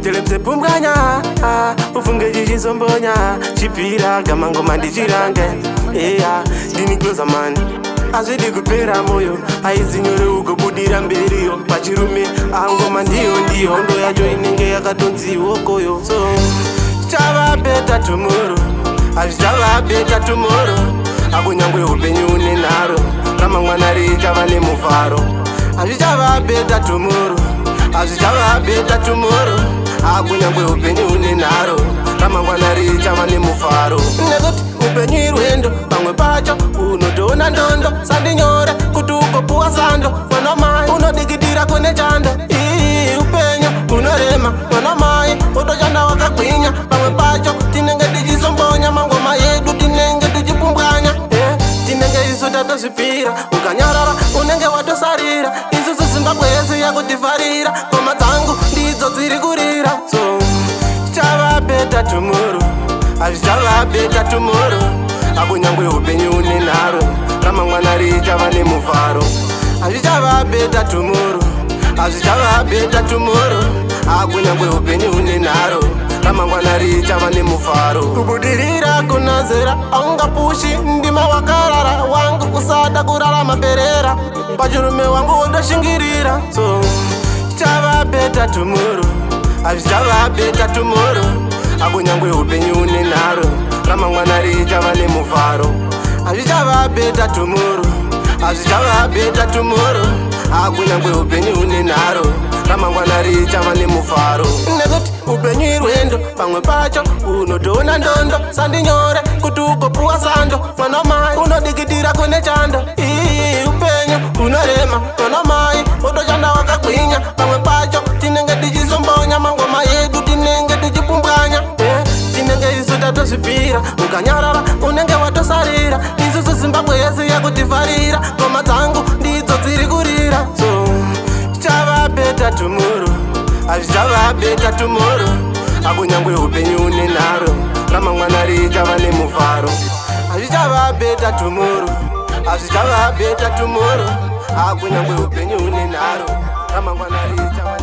telemse pumganya ufunge chichizombonya chipira gama ngoma ndichirange dini closer man azvidi kupera moyo aizinyore ugobudira mberiyo pachirume angoma ndiyo ndo yacho inenge yakatonziwokoyo so chava beta tomorrow azvichava beta tomorrow akunyangwe upenyu une nharo ramangwana richava nemuvharo azvichava beta tomorrow azvichava beta tomorrow akunyangwe upenyu une nharo ramangwana richava nemuvharo nekuti upenyu irwendo pamwe pacho unotoona ndondo sandinyore kuti ugopuwa sando mwana mai unodikidira kune chando upenyu unorema mwana mai utoshanda wakagwinya pamwe pacho tinenge tichizombonya mangoma yedu tinenge tichipumbwanya tinenge isu tatozvipira ukanyarara unenge watosarira isusu zimbabwe yese yakutivharira ngoma dzangu ndidzo dziri kurira so chava beta tomorrow azvichava beta tomorrow akunyangwe upenyu une nharo ramangwana richava nemuvharo azvichava beta tomorrow azvichava beta tomorrow akunyangwe upenyu une nharo ramangwana richava nemuvharo kubudirira kunazera aungapushi ndima wakarara wangu usada kurarama berera pachirume wangu wondoshingirira so chava beta tomorrow azvichava beta tomorrow akunyangwe upenyu une nharo ramangwana richava nemuvharo azvichava beta tomorrow azvichava beta tomorrow akunyangwe upenyu une nharo ramangwana richava nemuvharo nekuti upenyu irwendo pamwe pacho unotoona ndondo sandinyore kuti ugopuwa sando mwana mai unodikidira kune chando upenyu unorema mwana mai utoshanda wakagwinya pamwe pacho tinenge tichizombonya mangoma yedu tinenge tichipumbwanya tinenge isu tatozvipira ukanyarara unenge watosarira isusu zimbabwe yese yakutivharira ngoma dzangu ndidzo dziri kurira so chava beta tomorrow azvichava beta tomorrow akunyangwe upenyu une nharo ramangwana richava nemuvharo azvichava beta tomorrow azvichava beta tomorrow akunyangwe upenyu une nharo ramangwana richava